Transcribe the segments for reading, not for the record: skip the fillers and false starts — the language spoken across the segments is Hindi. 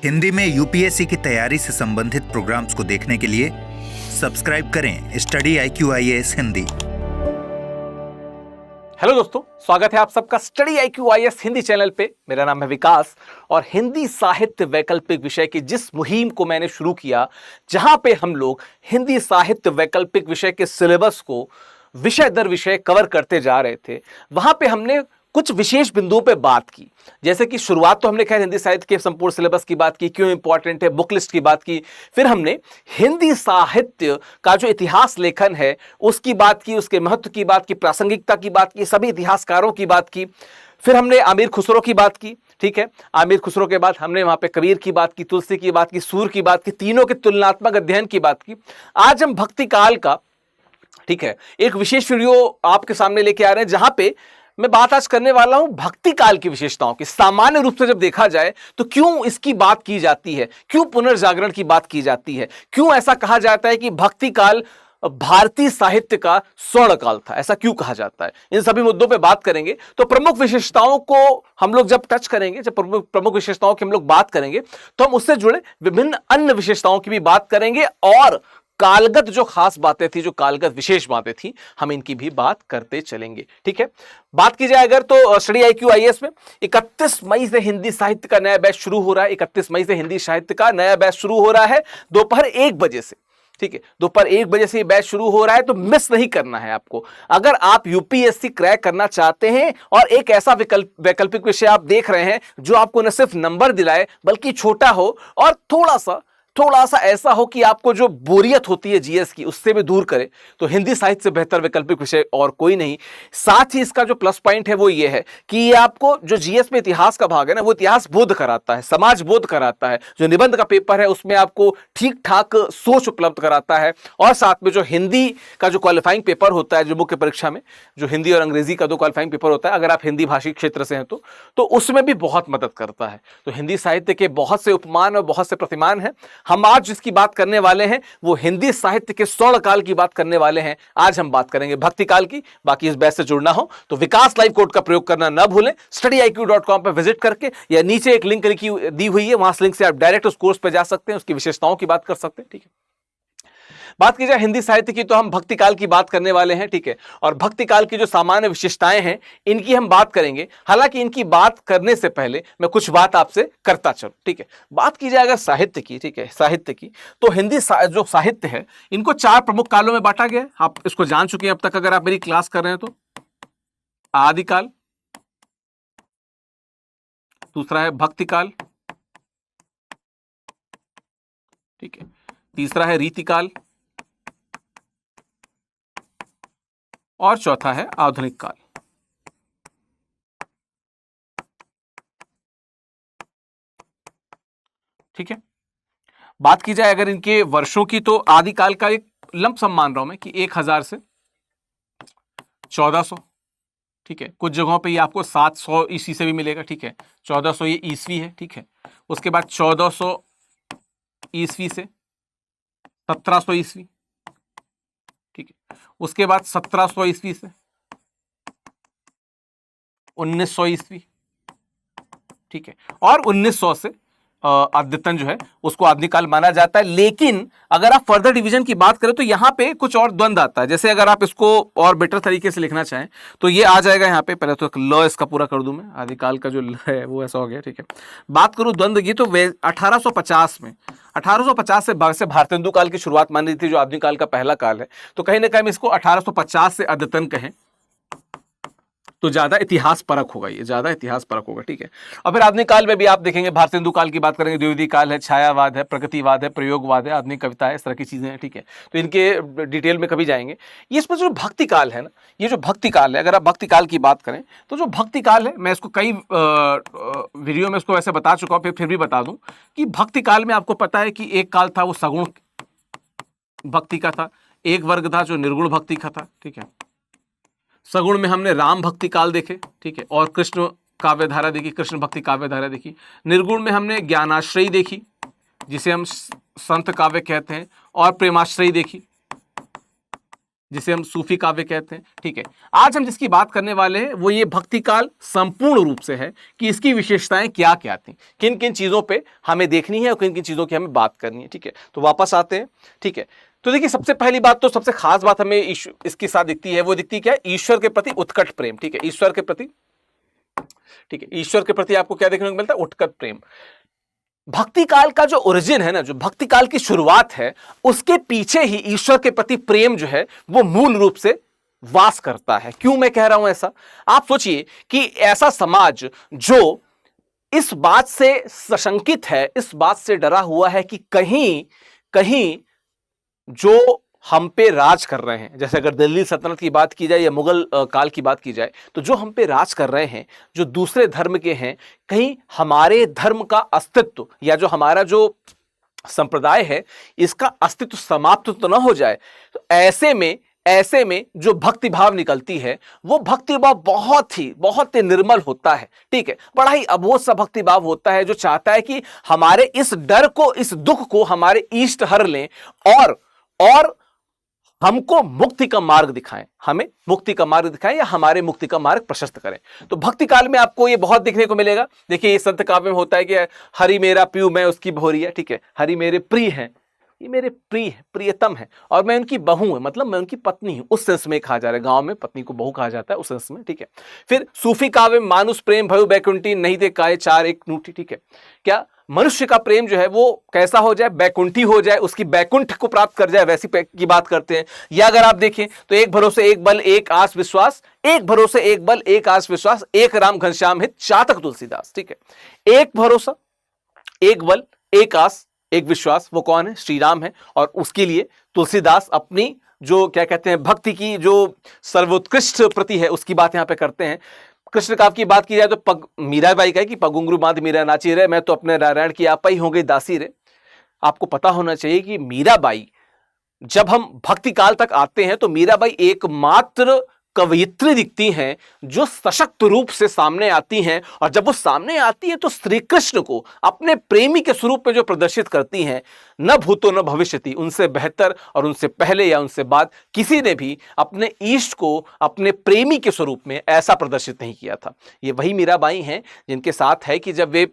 हिंदी में यूपीएससी की तैयारी से संबंधित प्रोग्राम्स को देखने के लिए सब्सक्राइब करें study IQ IAS Hindi. Hello दोस्तों, स्वागत है आप सबका study IQ IAS Hindi channel पे। मेरा नाम है विकास और हिंदी साहित्य वैकल्पिक विषय की जिस मुहिम को मैंने शुरू किया, जहां पे हम लोग हिंदी साहित्य वैकल्पिक विषय के सिलेबस को विषय दर विषय कवर करते जा रहे थे, वहां पे हमने कुछ विशेष बिंदुओं पे बात की। जैसे कि शुरुआत तो हमने खैर हिंदी साहित्य के संपूर्ण सिलेबस की बात की, क्यों इंपॉर्टेंट है, बुक लिस्ट की बात की। फिर हमने हिंदी साहित्य का जो इतिहास लेखन है उसकी बात की, उसके महत्व की बात की, प्रासंगिकता की बात की, सभी इतिहासकारों की बात की। फिर हमने आमिर खुसरो की बात की, ठीक है। आमिर खुसरो के बाद हमने वहां पे कबीर की बात की, तुलसी की बात की, सूर की बात की, तीनों के तुलनात्मक अध्ययन की बात की। आज हम भक्ति काल का, ठीक है, एक विशेष वीडियो आपके सामने लेके आ रहे हैं, जहां पे मैं बात आज करने वाला हूं भक्ति काल की विशेषताओं की। सामान्य रूप से जब देखा जाए तो क्यों इसकी बात की जाती है, क्यों पुनर्जागरण की बात की जाती है, क्यों ऐसा कहा जाता है कि भक्ति काल भारतीय साहित्य का स्वर्ण काल था, ऐसा क्यों कहा जाता है, इन सभी मुद्दों पे बात करेंगे। तो प्रमुख विशेषताओं को हम लोग जब टच करेंगे, जब प्रमुख विशेषताओं की हम लोग बात करेंगे, तो हम उससे जुड़े विभिन्न अन्य विशेषताओं की भी बात करेंगे और कालगत जो खास बातें थी, जो कालगत विशेष बातें थी, हम इनकी भी बात करते चलेंगे, ठीक है। बात की जाए अगर तो स्टडी IQ IAS में 31 मई से हिंदी साहित्य का नया बैच शुरू हो रहा है। 31 मई से हिंदी साहित्य का नया बैच शुरू हो रहा है दोपहर 1 बजे से, ठीक है। दोपहर 1 बजे से ये बैच शुरू हो रहा है, तो मिस नहीं करना है आपको। अगर आप यूपीएससी क्रैक करना चाहते हैं और एक ऐसा वैकल्पिक विषय आप देख रहे हैं जो आपको न सिर्फ नंबर दिलाए बल्कि छोटा हो और थोड़ा सा ऐसा हो कि आपको जो बोरियत होती है जीएस की उससे भी दूर करे, तो हिंदी साहित्य से बेहतर वैकल्पिक विषय और कोई नहीं। साथ ही इसका जो प्लस पॉइंट है वो ये है कि ये आपको जो जीएस में इतिहास का भाग है ना, वो इतिहास बोध कराता है, समाज बोध कराता है। जो निबंध का पेपर है उसमें आपको ठीक ठाक सोच उपलब्ध कराता है। और साथ में जो हिंदी का जो क्वालिफाइंग पेपर होता है, जो मुख्य परीक्षा में जो हिंदी और अंग्रेजी का दो क्वालिफाइंग पेपर होता है, अगर आप हिंदी भाषी क्षेत्र से हैं तो उसमें भी बहुत मदद करता है। तो हिंदी साहित्य के बहुत से उपमान और बहुत से प्रतिमान हैं। हम आज जिसकी बात करने वाले हैं वो हिंदी साहित्य के स्वर्ण काल की बात करने वाले हैं। आज हम बात करेंगे भक्ति काल की। बाकी इस बैच से जुड़ना हो तो विकास लाइव कोड का प्रयोग करना ना भूलें। studyIQ.com पर विजिट करके या नीचे एक लिंक दी हुई है, वहां लिंक से आप डायरेक्ट उस कोर्स पर जा सकते हैं, उसकी विशेषताओं की बात कर सकते हैं, ठीक है। बात की जाए हिंदी साहित्य की तो हम भक्ति काल की बात करने वाले हैं, ठीक है। और भक्ति काल की जो सामान्य विशेषताएं हैं इनकी हम बात करेंगे। हालांकि इनकी बात करने से पहले मैं कुछ बात आपसे करता चलूं, ठीक है। बात की जाए अगर साहित्य की, ठीक है, साहित्य की, तो हिंदी जो साहित्य है इनको 4 प्रमुख कालों में बांटा गया है। आप इसको जान चुके हैं अब तक, अगर आप मेरी क्लास कर रहे हैं तो। आदिकाल, दूसरा है भक्ति काल, ठीक है, तीसरा है रीतिकाल और चौथा है आधुनिक काल। ठीक है। बात की जाए अगर इनके वर्षों की तो आदिकाल का एक लंप सम मान रहा हूं मैं कि 1000 से 1400, ठीक है। कुछ जगहों पे ये आपको 700 ईस्वी से भी मिलेगा, ठीक है। 1400 ये ईस्वी है, ठीक है। उसके बाद 1400 ईस्वी से 1700 ईस्वी, ठीक है। उसके बाद 1700 ईस्वी से 1900 ईस्वी, ठीक है। और 1900 से अद्यतन जो है उसको आधुनिक काल माना जाता है। लेकिन अगर आप फर्दर डिवीजन की बात करें तो यहां पे कुछ और द्वंद्व आता है। जैसे अगर आप इसको और बेटर तरीके से लिखना चाहें तो ये आ जाएगा यहाँ पे, पहले तो ल इसका पूरा कर दूं मैं, आदिकाल का जो ल है वो ऐसा हो गया, ठीक है। बात करूं द्वंद्व की तो 1850 में 1850 से भारतेंदु काल की शुरुआत मानी थी, जो आधुनिक काल का पहला काल है। तो कहीं ना कहीं हम इसको 1850 से अद्यतन कहें तो ज्यादा इतिहास परक होगा, ये ज्यादा इतिहास परक होगा, ठीक है। और फिर आधुनिक काल में भी आप देखेंगे, भारतेंदु काल की बात करेंगे, द्विवेदी काल है, छायावाद है, प्रगतिवाद है, प्रयोगवाद है, आधुनिक कविता है, इस तरह की चीजें हैं, ठीक है। तो इनके डिटेल में कभी जाएंगे। ये इसमें जो भक्ति काल है ना, ये जो भक्ति काल है, अगर आप भक्ति काल की बात करें तो जो भक्ति काल है, मैं इसको कई वीडियो में इसको वैसे बता चुका हूं, फिर भी बता दूं कि भक्ति काल में आपको पता है कि एक काल था वो सगुण भक्ति का था, एक वर्ग था जो निर्गुण भक्ति का था, ठीक है। सगुण में हमने राम भक्ति काल देखे, ठीक है, और कृष्ण काव्यधारा देखी, कृष्ण भक्ति काव्यधारा देखी। निर्गुण में हमने ज्ञानाश्रयी देखी, जिसे हम संत काव्य कहते हैं, और प्रेमाश्रयी देखी, जिसे हम सूफी काव्य कहते हैं। ठीक है, आज हम जिसकी बात करने वाले हैं वो ये भक्ति काल संपूर्ण रूप से है कि इसकी विशेषताएं क्या क्या थी, किन किन चीजों पे हमें देखनी है और किन किन चीजों की हमें बात करनी है। ठीक है, तो वापस आते हैं। ठीक है, तो देखिए सबसे पहली बात, तो सबसे खास बात हमें इसके साथ दिखती है, वो दिखती क्या है, ईश्वर के प्रति उत्कट प्रेम। ठीक है, ईश्वर के प्रति, ठीक है, ईश्वर के प्रति आपको क्या देखने को मिलता है, उत्कट प्रेम। भक्ति काल का जो ओरिजिन है ना, जो भक्ति काल की शुरुआत है, उसके पीछे ही ईश्वर के प्रति प्रेम जो है वो मूल रूप से वास करता है। क्यों मैं कह रहा हूं ऐसा, आप सोचिए कि ऐसा समाज जो इस बात से सशंकित है, इस बात से डरा हुआ है कि कहीं कहीं जो हम पे राज कर रहे हैं, जैसे अगर दिल्ली सल्तनत की बात की जाए या मुगल काल की बात की जाए, तो जो हम पे राज कर रहे हैं, जो दूसरे धर्म के हैं, कहीं हमारे धर्म का अस्तित्व या जो हमारा जो संप्रदाय है इसका अस्तित्व समाप्त तो ना हो जाए। तो ऐसे में जो भक्ति भाव निकलती है वो भक्ति भाव बहुत ही निर्मल होता है। ठीक है, बड़ा ही अबोध सा भक्ति भाव होता है जो चाहता है कि हमारे इस डर को, इस दुख को हमारे इष्ट हर लें और हमको मुक्ति का मार्ग दिखाएं, हमें मुक्ति का मार्ग दिखाएं या हमारे मुक्ति का मार्ग प्रशस्त करें। तो भक्ति काल में आपको ये बहुत देखने को मिलेगा। देखिए, ये संत काव्य में होता है कि हरि मेरा प्रिय मैं उसकी भोरिया। ठीक है, हरि मेरे प्रिय हैं, ये मेरे प्रिय है, प्रियतम है, और मैं उनकी बहू हूं, मतलब मैं उनकी पत्नी हूं, उस सेंस में कहा जा रहा है। गांव में पत्नी को बहू कहा जाता है, उस सेंस में। ठीक है, फिर सूफी काव्य में मानुष प्रेम भयो बैकुंठी नहीं दे काय चार एक नूठी। ठीक है, क्या मनुष्य का प्रेम जो है वो कैसा हो जाए, बैकुंठी हो जाए, उसकी बैकुंठ को प्राप्त कर जाए, वैसी की बात करते हैं। या अगर आप देखें तो एक भरोसे एक बल एक आस विश्वास, एक भरोसे एक बल एक आस विश्वास, एक राम घनश्याम हित चातक तुलसीदास। ठीक है, एक भरोसा, एक बल, एक आस, एक विश्वास, वो कौन है, श्री राम है। और उसके लिए तुलसीदास अपनी जो क्या कहते हैं भक्ति की जो सर्वोत्कृष्ट प्रति है उसकी बात यहां पे करते हैं। कृष्ण काव्य की बात की जाए तो मीराबाई का है कि पगुंगरू बांध मीरा नाची रे, मैं तो अपने नारायण की आपा ही हो गई दासी रे। आपको पता होना चाहिए कि मीराबाई, जब हम भक्ति काल तक आते हैं तो मीराबाई एकमात्र कवयित्री दिखती हैं जो सशक्त रूप से सामने आती हैं, और जब वो सामने आती हैं तो श्री कृष्ण को अपने प्रेमी के स्वरूप में जो प्रदर्शित करती हैं, न भूतो न भविष्यति, उनसे बेहतर और उनसे पहले या उनसे बाद किसी ने भी अपने इष्ट को अपने प्रेमी के स्वरूप में ऐसा प्रदर्शित नहीं किया था। ये वही मीराबाई हैं जिनके साथ है कि जब वे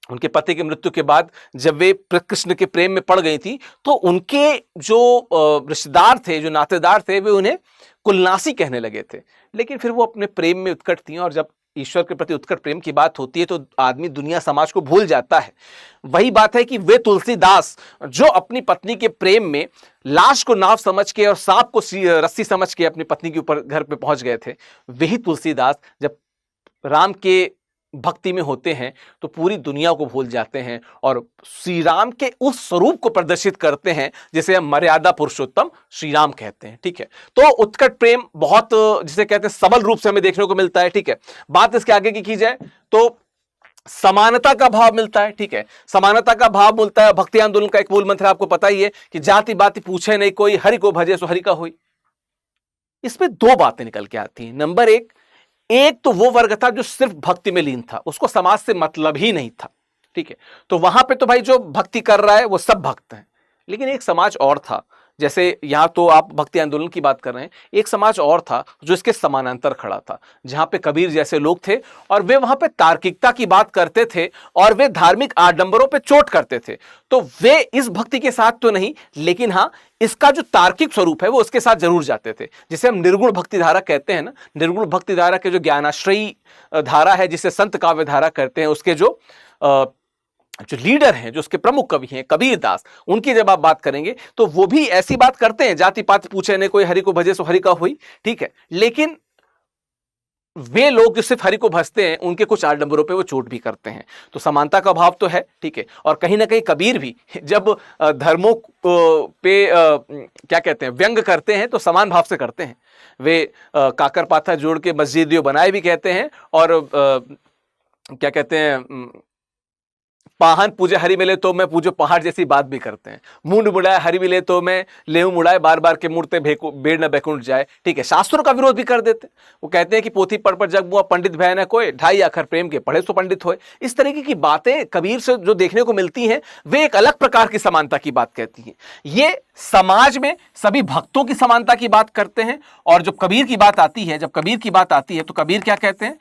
उनके पति की मृत्यु के बाद जब वे कृष्ण के प्रेम में पड़ गई थी तो उनके जो रिश्तेदार थे, जो नातेदार थे, वे उन्हें कुलनासी कहने लगे थे। लेकिन फिर वो अपने प्रेम में उत्कट थी, और जब ईश्वर के प्रति उत्कट प्रेम की बात होती है तो आदमी दुनिया समाज को भूल जाता है। वही बात है कि वे तुलसीदास जो अपनी पत्नी के प्रेम में लाश को नाव समझ के और सांप को रस्सी समझ के अपनी पत्नी के ऊपर घर पे पहुंच गए थे, वही तुलसीदास जब राम के भक्ति में होते हैं तो पूरी दुनिया को भूल जाते हैं और श्री राम के उस स्वरूप को प्रदर्शित करते हैं जिसे हम मर्यादा पुरुषोत्तम श्री राम कहते हैं। ठीक है, तो उत्कट प्रेम बहुत, जिसे कहते हैं, सबल रूप से हमें देखने को मिलता है। ठीक है, बात इसके आगे की जाए तो समानता का भाव मिलता है। ठीक है, समानता का भाव मिलता है। भक्ति आंदोलन का एक मूल मंत्र आपको पता ही है कि जाति बाति पूछे नहीं कोई, हरि को भजे सो हरि का होई। इसमें दो बातें निकल के आती हैं। नंबर एक तो वो वर्ग था जो सिर्फ भक्ति में लीन था, उसको समाज से मतलब ही नहीं था। ठीक है, तो वहां पे तो भाई जो भक्ति कर रहा है वो सब भक्त हैं। लेकिन एक समाज और था, जैसे यहां तो आप भक्ति आंदोलन की बात कर रहे हैं, एक समाज और था जो इसके समानांतर खड़ा था, जहां पे कबीर जैसे लोग थे और वे वहां पे तार्किकता की बात करते थे और वे धार्मिक आडंबरों पे चोट करते थे। तो वे इस भक्ति के साथ तो नहीं, लेकिन हाँ, इसका जो तार्किक स्वरूप है वो उसके साथ जरूर जाते थे, जिसे हम निर्गुण भक्ति धारा कहते हैं ना। निर्गुण भक्ति धारा के जो ज्ञानाश्रयी धारा है, जिसे संत काव्य धारा कहते हैं, उसके जो लीडर हैं, जो उसके प्रमुख कवि हैं कबीर दास, उनकी जब आप बात करेंगे तो वो भी ऐसी बात करते हैं, जाति पाति पूछे ने कोई, हरि को भजे सो हरि का हुई। ठीक है, लेकिन वे लोग जो सिर्फ हरि को भजते हैं उनके कुछ आडंबरों पे वो चोट भी करते हैं। तो समानता का भाव तो है। ठीक है, और कहीं ना कहीं कबीर भी जब धर्मों पे क्या कहते हैं व्यंग करते हैं तो समान भाव से करते हैं। वे काकर पाथा जोड़ के मस्जिद बनाए भी कहते हैं, और क्या कहते हैं पाहन पूजे हरि मिले तो मैं पूजो पहाड़ जैसी बात भी करते हैं। मुंड मुड़ाए हरि मिले तो मैं लेहू मुड़ाए, बार बार के मुड़ते बेड़ न बैकुंठ जाए। ठीक है, शास्त्रों का विरोध भी कर देते हैं। वो कहते हैं कि पोथी पढ़ पर जग मुआ पंडित भय न कोय, ढाई अखर प्रेम के पढ़े सो पंडित होए। इस तरीके की बातें कबीर से जो देखने को मिलती हैं वे एक अलग प्रकार की समानता की बात कहती हैं। ये समाज में सभी भक्तों की समानता की बात करते हैं। और जब कबीर की बात आती है, तो कबीर क्या कहते हैं?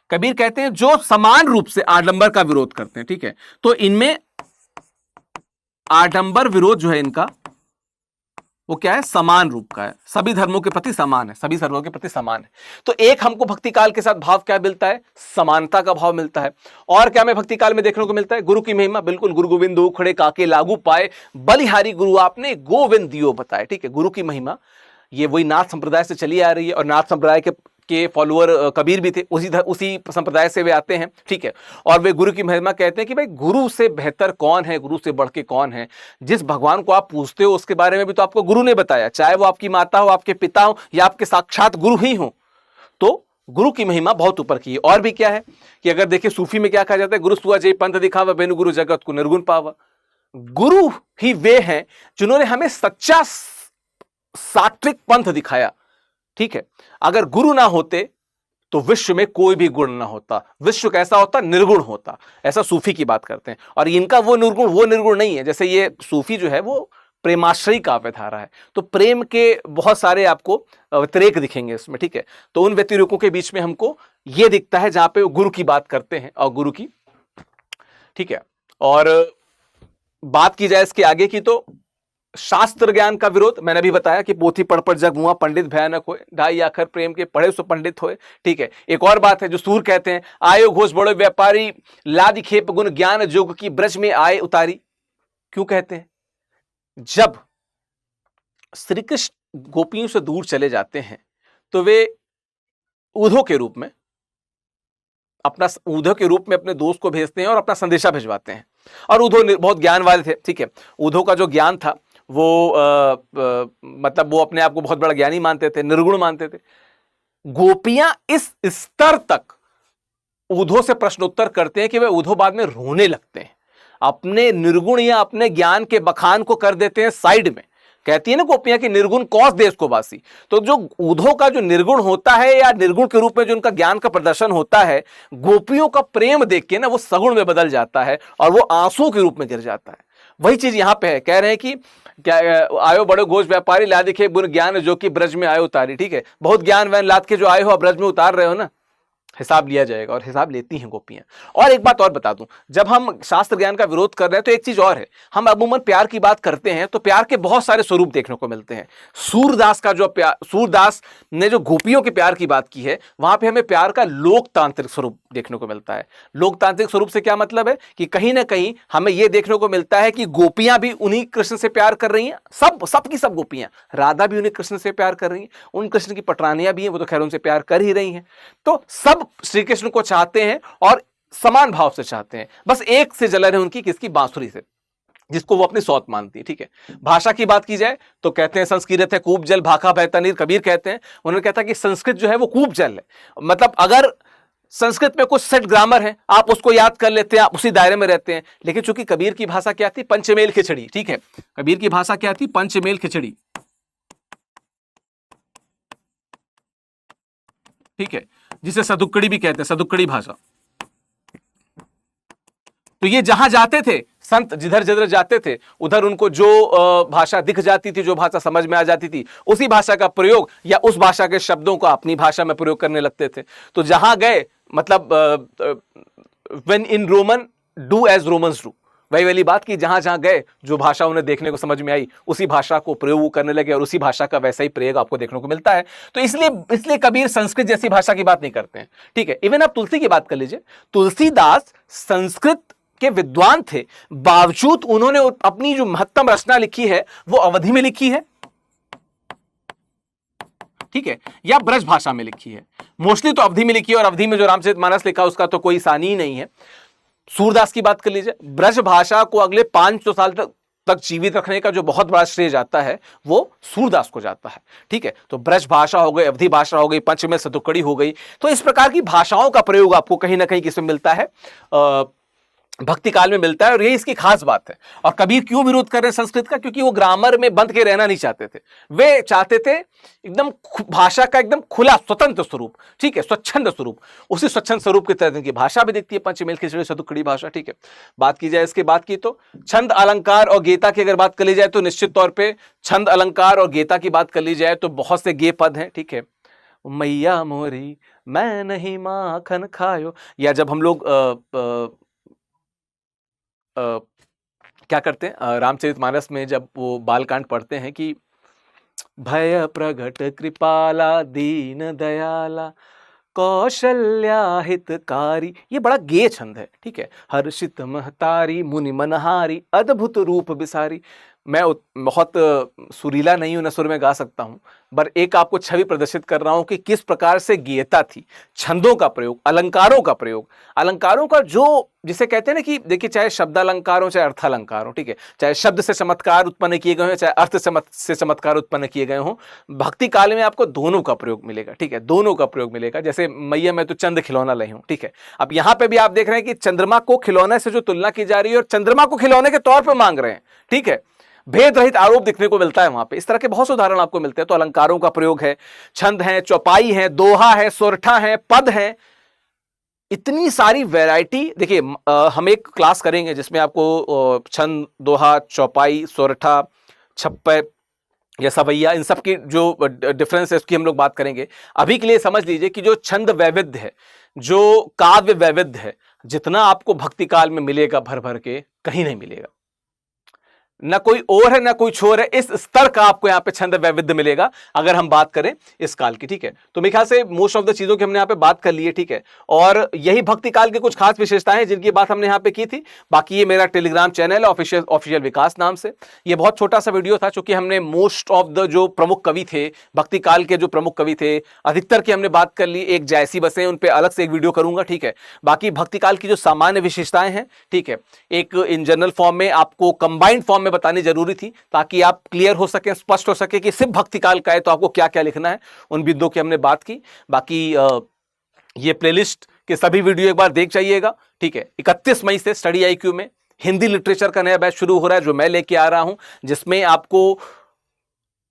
कबीर कहते हैं जो समान रूप से आडंबर का विरोध करते हैं। ठीक है, तो इनमें आडंबर विरोध जो है इनका वो क्या है? समान रूप का है, सभी धर्मों के प्रति समान है, सभी धर्मों के प्रति समान है। तो एक हमको भक्ति काल के साथ भाव क्या मिलता है? समानता का भाव मिलता है। और क्या हमें भक्ति काल में देखने को मिलता है? गुरु की महिमा, बिल्कुल। गुरु गोविंद दो खड़े काके लागू पाए, बलिहारी गुरु आपने गोविंद दियो बताए। ठीक है, गुरु की महिमा ये वही नाथ संप्रदाय से चली आ रही है, और नाथ संप्रदाय के फॉलोअर कबीर भी थे, उसी संप्रदाय से वे आते हैं। ठीक है, और वे गुरु की महिमा कहते हैं कि भाई गुरु से बेहतर कौन है, गुरु से बढ़ के कौन है? जिस भगवान को आप पूछते हो उसके बारे में भी तो आपको गुरु ने बताया, चाहे वो आपकी माता हो, आपके पिता हो, या आपके साक्षात गुरु ही हो। तो गुरु की महिमा बहुत ऊपर की है। और भी क्या है कि अगर देखिए सूफी में क्या कहा जाता है? गुरु सुआ जय पंथ दिखावा, बेनु गुरु जगत को निर्गुण पावा। गुरु ही वे हैं जिन्होंने हमें सच्चा सात्विक पंथ दिखाया। ठीक है, अगर गुरु ना होते तो विश्व में कोई भी गुण ना होता, विश्व कैसा होता? निर्गुण होता। ऐसा सूफी की बात करते हैं। और इनका वो निर्गुण नहीं है। जैसे ये सूफी जो है वो प्रेमाश्रयी काव्यधारा है, तो प्रेम के बहुत सारे आपको व्यतिरेक दिखेंगे इसमें। ठीक है, तो उन व्यतिरेकों के बीच में हमको ये दिखता है जहां पे वो गुरु की बात करते हैं और गुरु की। ठीक है, और बात की जाए इसके आगे की तो शास्त्र ज्ञान का विरोध मैंने भी बताया कि पोथी पढ़ पर जग मुआ पंडित भयानक होए, ढाई अखर प्रेम के पढ़े सो पंडित होए। ठीक है, एक और बात है जो सूर कहते हैं, आयो घोष बड़ो व्यापारी, लादि खेप गुण ज्ञान जोग की ब्रज में आए उतारी। क्यों कहते हैं? जब श्री कृष्ण गोपियों से दूर चले जाते हैं तो वे ऊधो के रूप में अपने दोस्त को भेजते हैं और अपना संदेशा भिजवाते हैं। और ऊधो बहुत ज्ञान वाले थे। ठीक है, ऊधो का जो ज्ञान था वो मतलब वो अपने आप को बहुत बड़ा ज्ञानी मानते थे, निर्गुण मानते थे। गोपियां इस स्तर तक ऊधो से प्रश्नोत्तर करते हैं कि वे ऊधो बाद में रोने लगते हैं, अपने निर्गुण या अपने ज्ञान के बखान को कर देते हैं साइड में। कहती है ना गोपियां कि निर्गुण कौस देश को वासी। तो जो ऊधो का जो निर्गुण होता है या निर्गुण के रूप में जो उनका ज्ञान का प्रदर्शन होता है, गोपियों का प्रेम देख के ना वो सगुण में बदल जाता है और वो आंसू के रूप में गिर जाता है। वही चीज यहां पे है। कह रहे हैं कि क्या आयो बड़ो घोष व्यापारी ला दिखे गुण ज्ञान जो कि ब्रज में आयो उतारी। ठीक है, बहुत ज्ञान वैन लाद के जो आए हो अब ब्रज में उतार रहे हो ना, हिसाब लिया जाएगा। और हिसाब लेती हैं गोपियां। और एक बात और बता दूं, जब हम शास्त्र ज्ञान का विरोध कर रहे हैं तो एक चीज और है, हम अमूमन प्यार की बात करते हैं तो प्यार के बहुत सारे स्वरूप देखने को मिलते हैं। सूरदास का जो प्यार, सूरदास ने जो गोपियों के प्यार की बात की है, वहां पे हमें प्यार का लोकतांत्रिक स्वरूप देखने को मिलता है। लोकतांत्रिक स्वरूप से क्या मतलब है कि कहीं ना कहीं हमें यह देखने को मिलता है कि गोपियां भी उन्हीं कृष्ण से प्यार कर रही हैं। सब गोपियां, राधा भी उन्हीं कृष्ण से प्यार कर रही हैं, उन कृष्ण की पटरानियां भी हैं, वो तो खैर उनसे प्यार कर ही रही हैं। तो सब श्री कृष्ण को चाहते हैं और समान भाव से चाहते हैं। बस एक से जलन है उनकी, किसकी? बांसुरी से, जिसको वो अपनी सौत मानती है। ठीक है, भाषा की बात की जाए तो कहते हैं संस्कृत है कूप जल भाखा बहता नीर। कबीर कहते हैं, उन्होंने कहता कि संस्कृत जो है वो कूप जल है। मतलब अगर संस्कृत में कुछ सेट ग्रामर है, आप उसको याद कर लेते हैं, आप उसी दायरे में रहते हैं। लेकिन चूंकि कबीर की भाषा क्या थी? पंचमेल खिचड़ी। ठीक है, कबीर की भाषा क्या थी? पंचमेल खिचड़ी। ठीक है, जिसे सदुक्कड़ी भी कहते हैं, सदुक्कड़ी भाषा। तो ये जहां जाते थे संत, जिधर जिधर जाते थे उधर उनको जो भाषा दिख जाती थी, जो भाषा समझ में आ जाती थी, उसी भाषा का प्रयोग या उस भाषा के शब्दों को अपनी भाषा में प्रयोग करने लगते थे। तो जहां गए, मतलब when in Roman do as Romans do, वही वाली बात की जहां जहां गए जो भाषा उन्हें देखने को समझ में आई उसी भाषा को प्रयोग करने लगे और उसी भाषा का वैसा ही प्रयोग आपको देखने को मिलता है। तो इसलिए कबीर संस्कृत जैसी भाषा की बात नहीं करते हैं। ठीक है, इवन आप तुलसी की बात कर लीजिए, तुलसीदास संस्कृत के विद्वान थे, बावजूद उन्होंने अपनी जो महत्तम रचना लिखी है वो अवधि में लिखी है। ठीक है, या ब्रज भाषा में लिखी है। मोस्टली तो अवधि में लिखी है, और अवधि में जो रामचरितमानस लिखा उसका तो कोई सानी ही नहीं है। सूरदास की बात कर लीजिए, ब्रज भाषा को अगले 500 साल तक तक जीवित रखने का जो बहुत बड़ा श्रेय जाता है वो सूरदास को जाता है। ठीक है, तो ब्रज भाषा हो गई, अवधी भाषा हो गई, पंचमे सतुकड़ी हो गई। तो इस प्रकार की भाषाओं का प्रयोग आपको कहीं ना कहीं किसमें मिलता है, भक्ति काल में मिलता है। और ये इसकी खास बात है। और कबीर क्यों विरोध कर रहे हैं संस्कृत का? क्योंकि वो ग्रामर में बंद के रहना नहीं चाहते थे। वे चाहते थे एकदम भाषा का एकदम खुला स्वतंत्र स्वरूप, ठीक है, स्वच्छंद स्वरूप। उसी स्वच्छंद स्वरूप की तरह की भाषा भी दिखती है पंचमेल खिचड़ी सतुकड़ी भाषा। ठीक है, बात की जाए इसके बाद की तो छंद अलंकार और गीता की अगर बात कर ली जाए तो निश्चित तौर पर छंद अलंकार और गीता की बात कर ली जाए तो बहुत से गे पद हैं। ठीक है, मैया मोरी मैं नहीं माखन खायो, या जब हम लोग क्या करते हैं रामचरितमानस में जब वो बालकांड पढ़ते हैं कि भय प्रगट कृपाला दीन दयाला कौशल्या हितकारी, ये बड़ा गेय छंद है। ठीक है, हर्षित महतारी मुनि मनहारी अद्भुत रूप बिसारी। मैं बहुत सुरीला नहीं हूं, न सुर में गा सकता हूं, पर एक आपको छवि प्रदर्शित कर रहा हूं कि किस प्रकार से गेयता थी, छंदों का प्रयोग, अलंकारों का प्रयोग, अलंकारों का जो जिसे कहते हैं ना कि देखिए चाहे शब्द अलंकार हो चाहे अर्थ अलंकार हो, ठीक है, चाहे शब्द से चमत्कार उत्पन्न किए गए हो चाहे अर्थ से चमत्कार उत्पन्न किए गए हो, भक्ति काल में आपको दोनों का प्रयोग मिलेगा। ठीक है, दोनों का प्रयोग मिलेगा। जैसे मैया मैं तो चंद खिलौना लाई हूं। ठीक है, अब यहां पे भी आप देख रहे हैं कि चंद्रमा को खिलौने से जो तुलना की जा रही है और चंद्रमा को खिलौने के तौर पर मांग रहे हैं। ठीक है, भेद रहित आरोप दिखने को मिलता है वहां पे। इस तरह के बहुत से उदाहरण आपको मिलते हैं। तो अलंकारों का प्रयोग है, छंद है, चौपाई है, दोहा है, सोरठा है, पद है, इतनी सारी वैरायटी। देखिए हम एक क्लास करेंगे जिसमें आपको छंद, दोहा, चौपाई, सोरठा, छप्पे या सवैया, इन सब की जो डिफरेंस है उसकी हम लोग बात करेंगे। अभी के लिए समझ लीजिए कि जो छंद वैविध्य है, जो काव्य वैविध्य है, जितना आपको भक्ति काल में मिलेगा भर भर के कहीं नहीं मिलेगा। न कोई और है न कोई छोर है, इस स्तर का आपको यहाँ पे छंद वैविध्य मिलेगा अगर हम बात करें इस काल की। ठीक है, तो मेरे ख्याल से मोस्ट ऑफ द चीजों की हमने यहाँ पे बात कर ली है। ठीक है, और यही भक्ति काल की कुछ खास विशेषताएं हैं जिनकी बात हमने यहाँ पे की थी। बाकी ये मेरा टेलीग्राम चैनल है ऑफिशियल विकास नाम से। ये बहुत छोटा सा वीडियो था क्योंकि हमने मोस्ट ऑफ द जो प्रमुख कवि थे, भक्ति काल के जो प्रमुख कवि थे, अधिकतर की हमने बात कर ली। एक जायसी बसे उन पर अलग से एक वीडियो करूंगा। ठीक है, बाकी भक्ति काल की जो सामान्य विशेषताएं हैं, ठीक है, एक इन जनरल फॉर्म में आपको कंबाइंड फॉर्म में बतानी जरूरी थी ताकि आप क्लियर हो सके, स्पष्ट हो सके कि सिर्फ भक्ति काल का है तो आपको क्या क्या लिखना है। उन बिंदुओं की हमने बात की। बाकी ये प्लेलिस्ट के सभी वीडियो एक बार देख जाइएगा। ठीक है, 31 मई से स्टडी आईक्यू में हिंदी लिटरेचर का नया बैच शुरू हो रहा है जो मैं लेके आ रहा हूं, जिसमें आपको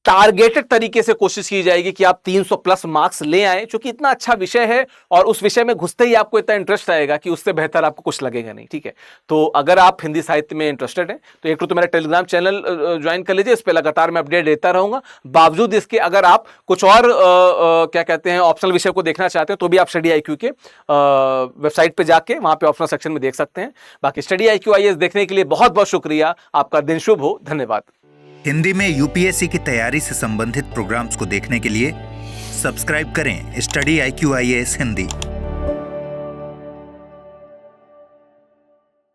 टारगेटेड तरीके से कोशिश की जाएगी कि आप 300 प्लस मार्क्स ले आए, क्योंकि इतना अच्छा विषय है और उस विषय में घुसते ही आपको इतना इंटरेस्ट आएगा कि उससे बेहतर आपको कुछ लगेगा नहीं। ठीक है, तो अगर आप हिंदी साहित्य में इंटरेस्टेड हैं तो एक तो मेरा टेलीग्राम चैनल ज्वाइन कर लीजिए, इस पर लगातार मैं अपडेट देता रहूंगा। बावजूद इसके अगर आप कुछ और क्या कहते हैं ऑप्शनल विषय को देखना चाहते हैं तो भी आप स्टडी आईक्यू के वेबसाइट पर जाके वहां पे ऑप्शनल सेक्शन में देख सकते हैं। बाकी स्टडी आईक्यू आईएएस देखने के लिए बहुत बहुत शुक्रिया। आपका दिन शुभ हो। धन्यवाद। हिंदी में यूपीएससी की तैयारी से संबंधित प्रोग्राम्स को देखने के लिए सब्सक्राइब करें स्टडी IQ IAS हिंदी।